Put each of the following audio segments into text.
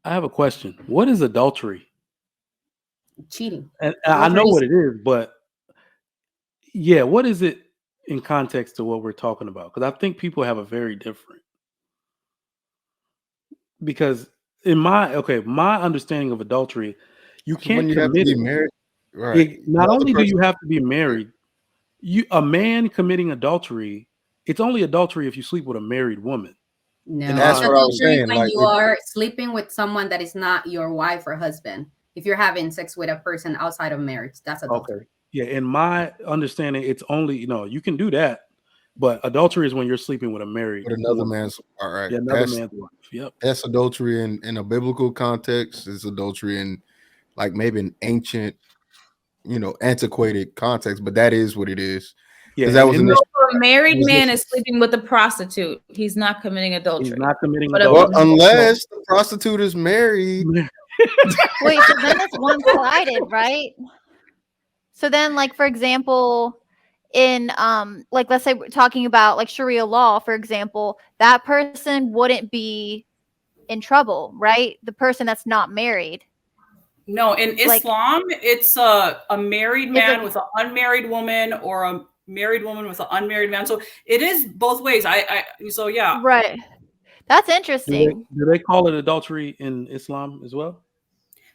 I have a question. What is adultery? Cheating. And I Adultery know is what it is, but yeah, what is it in context to what we're talking about? Because I think people have a very different. Because in my understanding of adultery, you When can't you have to commit be it. married, right? It The not other only do person, you have to be married, a man committing adultery. It's only adultery if you sleep with a married woman. In no. my that's It's what I was adultery understanding. saying. when Like, you are sleeping with someone that is not your wife or husband. If you're having sex with a person outside of marriage, that's Okay. adultery. Yeah, in my understanding, it's only you can do that, but adultery is when you're sleeping with a married with another woman. man's, all right. Yeah, another man's wife. Yep. That's adultery in a biblical context. It's adultery in like maybe an ancient, antiquated context, but that is what it is. Yeah, Because that and was in So this, initially if a married man is resistance. sleeping with a prostitute, he's not committing he's adultery. not committing But a Well, adultery. unless the prostitute is married. Wait, so then it's one-sided, right? So then, like, for example, in like, let's say we're talking about like Sharia law, for example, that person wouldn't be in trouble, right? The person that's not married. No, in Like, Islam, it's a married it's man like, with an unmarried woman or a married woman with an unmarried man. So it is both ways. So yeah, right. That's do interesting. they call it adultery in Islam as well?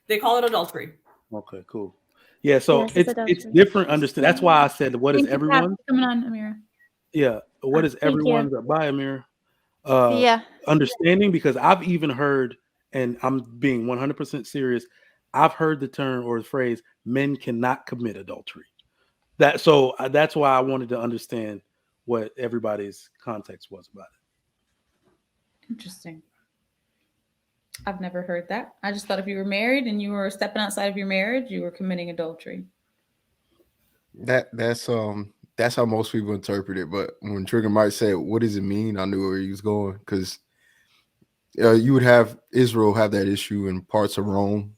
they call it adultery. Okay, cool. Yeah, so Yes, it's it's adultery. different. Understand? That's why I said, what is thank you for everyone? coming on, Amira. Yeah, what is Thank you. everyone's? Bye, Amir. Yeah. Understanding, because I've even heard, and I'm being 100% serious. I've heard the term or the phrase "men cannot commit adultery." That's why I wanted to understand what everybody's context was about Interesting. I've never heard that. I just thought if you were married and you were stepping outside of your marriage, you were committing adultery. That's how most people interpret it. But when Trigger might say, "What does it mean?" I knew where he was going because you would have Israel have that issue in parts of Rome.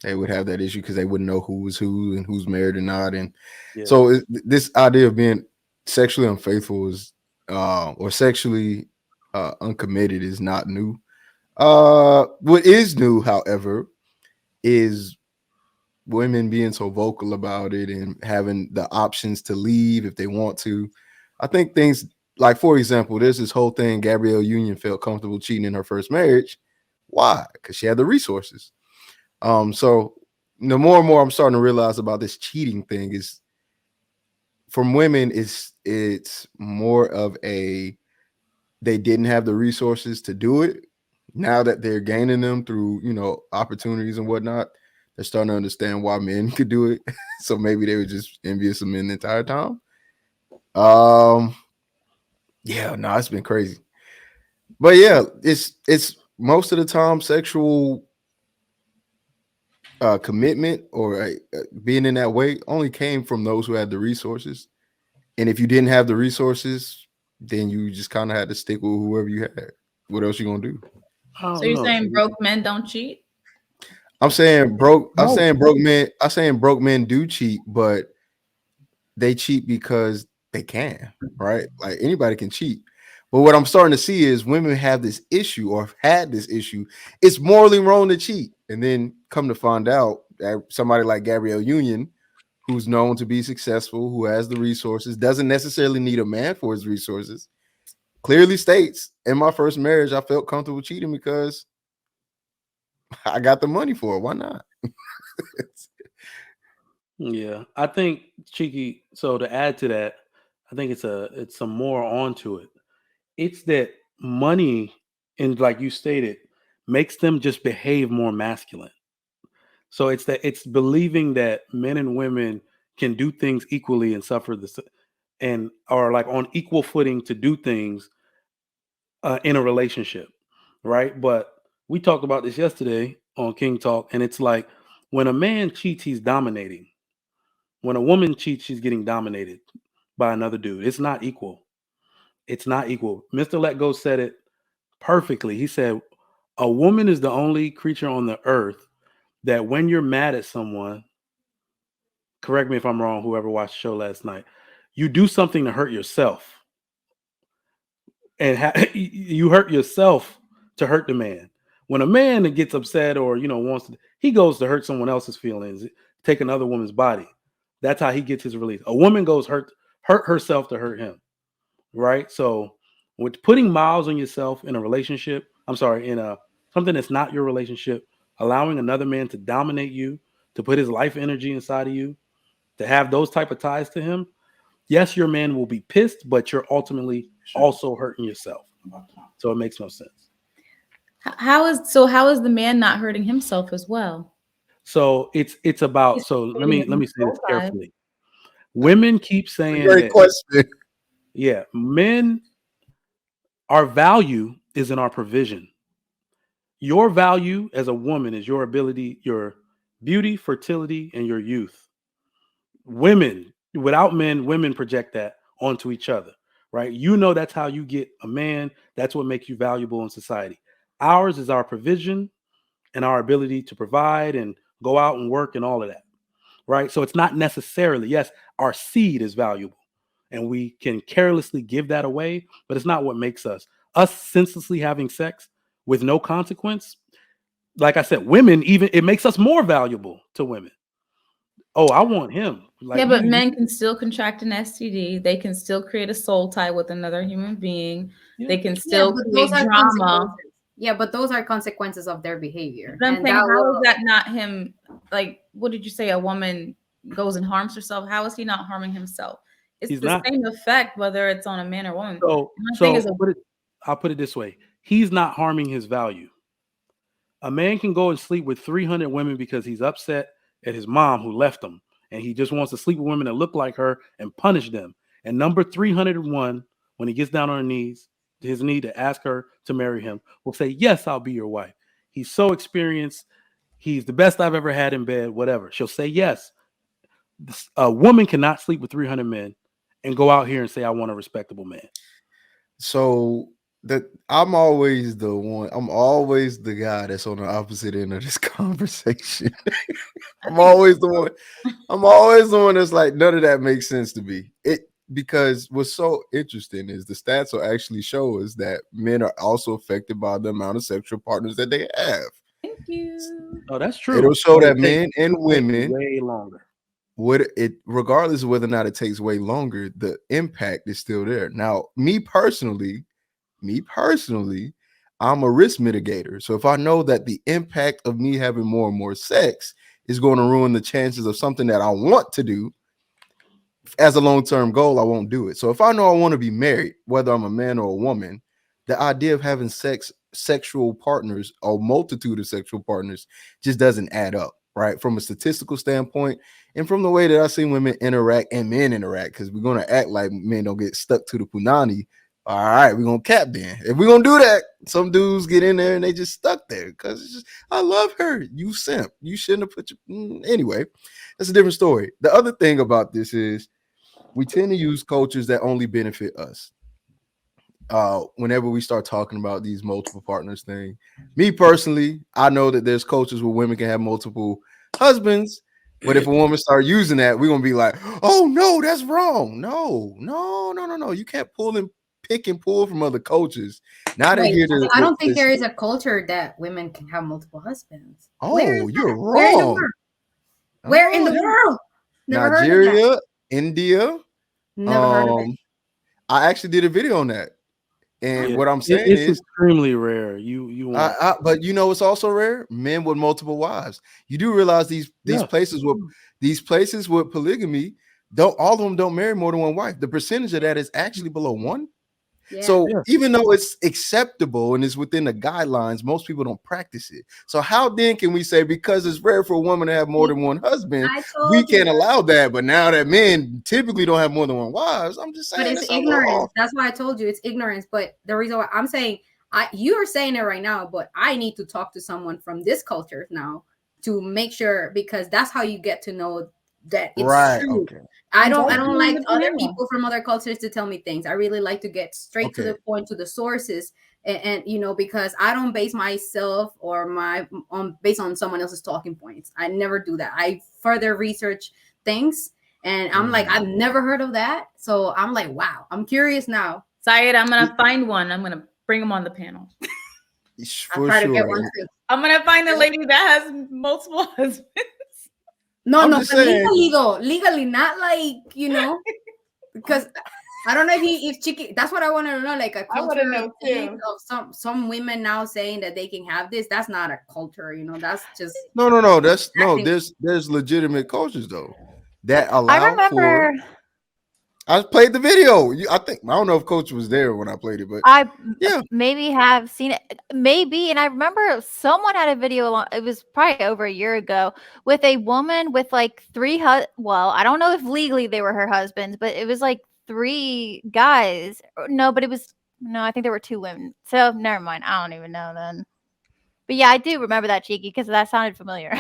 They would have that issue because they wouldn't know who was who and who's married or not. And it. so this idea of being sexually unfaithful is or sexually uncommitted is not new. What is new, however, is women being so vocal about it and having the options to leave if they want to. I think things like, for example, there's this whole thing. Gabrielle Union felt comfortable cheating in her first marriage. Why? Because she had the resources. So the more and more I'm starting to realize about this cheating thing is from women, it's more of a they didn't have the resources to do it. Now that they're gaining them through, opportunities and whatnot, they're starting to understand why men could do it. So maybe they were just envious of men the entire time. Yeah, no, it's been crazy. But yeah, it's most of the time sexual commitment or being in that way only came from those who had the resources. And if you didn't have the resources, then you just kind of had to stick with whoever you had. What else you gonna do? I So don't you're know. saying broke men don't cheat? I'm saying broke. I'm No. saying broke men. I'm saying broke men do cheat, but they cheat because they can, right? Like anybody can cheat. But what I'm starting to see is women have this issue or have had this issue. It's morally wrong to cheat. And then come to find out that somebody like Gabrielle Union, who's known to be successful, who has the resources, doesn't necessarily need a man for his resources, clearly states, in my first marriage, I felt comfortable cheating because I got the money for it. Why not? Yeah, I think cheeky. So to add to that, I think it's some more onto it. It's that money, and like you stated, makes them just behave more masculine. So it's believing that men and women can do things equally and suffer and are like on equal footing to do things in a relationship, right? But we talked about this yesterday on King Talk, and it's like when a man cheats, he's dominating. When a woman cheats, she's getting dominated by another dude. It's not equal. It's not equal. Mr. Let Go said it perfectly. He said, a woman is the only creature on the earth that when you're mad at someone, correct me if I'm wrong, whoever watched the show last night, you do something to hurt yourself. And you hurt yourself to hurt the man. When a man that gets upset or wants to, he goes to hurt someone else's feelings, take another woman's body. That's how he gets his release. A woman goes hurt herself to hurt him, right? So with putting miles on yourself in a relationship, in a something that's not your relationship, allowing another man to dominate you, to put his life energy inside of you, to have those type of ties to him, yes, your man will be pissed, but you're ultimately also hurting yourself. So it makes no sense. How is the man not hurting himself as well? So it's about, He's so let creating me a say this soul tie. carefully. Women keep saying Great that, question. yeah, men, our value is in our provision. Your value as a woman is your ability, your beauty, fertility, and your youth. Women, without men, women project that onto each other, right? That's how you get a man. That's what makes you valuable in society. Ours is our provision and our ability to provide and go out and work and all of that, right? So it's not necessarily, yes, our seed is valuable and we can carelessly give that away, but it's not what makes us. Us senselessly having sex with no consequence, like I said, women, even it makes us more valuable to women. Oh, I want him. Like, Yeah, but men can still contract an STD. They can still create a soul tie with another human being. Yeah. They can still but create those are drama. consequences. Yeah, but those are consequences of their behavior. But I'm And saying, that how is will, that not him? Like, what did you say? A woman goes and harms herself. How is he not harming himself? It's He's the not. same effect, whether it's on a man or woman. So, My thing is, I'll put it this way: he's not harming his value. A man can go and sleep with 300 women because he's upset at his mom who left him, and he just wants to sleep with women that look like her and punish them. And number 301, when he gets down on his knee to ask her to marry him, will say, "Yes, I'll be your wife." He's so experienced. He's the best I've ever had in bed. Whatever. She'll say yes. A woman cannot sleep with 300 men and go out here and say, "I want a respectable man." So that I'm always the one. I'm always the guy that's on the opposite end of this conversation. I'm always the one. I'm always the one that's like, none of that makes sense to me. Because what's so interesting is the stats will actually show us that men are also affected by the amount of sexual partners that they have. thank you. Oh, that's true. It'll show But that it takes men and women, way longer. regardless of whether or not it takes way longer, the impact is still there. Now, me personally, I'm a risk mitigator. So if I know that the impact of me having more and more sex is going to ruin the chances of something that I want to do as a long-term goal, I won't do it. So if I know I want to be married, whether I'm a man or a woman, the idea of having sexual partners, or multitude of sexual partners, just doesn't add up, right? From a statistical standpoint, and from the way that I've seen women interact and men interact, because we're going to act like men don't get stuck to the punani. All right, we're going to cap then. If we're going to do that, some dudes get in there and they just stuck there because it's just, I love her. You simp. You shouldn't have put your... Anyway, that's a different story. The other thing about this is we tend to use cultures that only benefit us. Whenever we start talking about these multiple partners thing, me personally, I know that there's cultures where women can have multiple husbands, but if a woman start using that, we're gonna be like, oh no, that's wrong. No. You can't pick and pull from other cultures. Now they're here to. I don't think there is a culture that women can have multiple husbands. Oh, you're wrong. Where in the world? Where in the world? Never Nigeria, heard of that. India. Never heard of it. I actually did a video on that. And what I'm saying it's is extremely rare. But it's also rare. Men with multiple wives. You do realize these places with polygamy, all of them don't marry more than one wife. The percentage of that is actually below one. Yeah. So even though it's acceptable and it's within the guidelines, most people don't practice it. So how then can we say because it's rare for a woman to have more than one husband, we can't allow that? But now that men typically don't have more than one wives, I'm just saying. But it's ignorance. That's why I told you it's ignorance. But the reason why I'm saying you are saying it right now, but I need to talk to someone from this culture now to make sure, because that's how you get to know that it's true. Okay. I don't like other people from other cultures to tell me things. I really like to get straight to the point, to the sources, and because I don't base myself or based on someone else's talking points. I never do that. I further research things, and I'm like, I've never heard of that. So I'm like, wow, I'm curious now. Syed, I'm gonna find one. I'm gonna bring him on the panel. I'll For try to get sure. one And too. I'm gonna find a lady that has multiple husbands. No, I'm no, just but saying- legally though, legally, not like, you know, because I don't know if Chiqui, that's what I want to know, like a I wanna cultural know thing too. of some women now saying that they can have this. That's not a culture, you know. That's just No. That's no. acting. There's legitimate cultures though that I allow for. remember I played the video. I think I don't know if Coach was there when I played it, but I yeah. maybe have seen it, maybe, and I remember someone had a video. It was probably over a year ago with a woman with like well, I don't know if legally they were her husbands, but it was like 3 guys. No, but it was no. I think there were 2 women. So never mind. I don't even know then. But yeah, I do remember that, Cheeky, because that sounded familiar.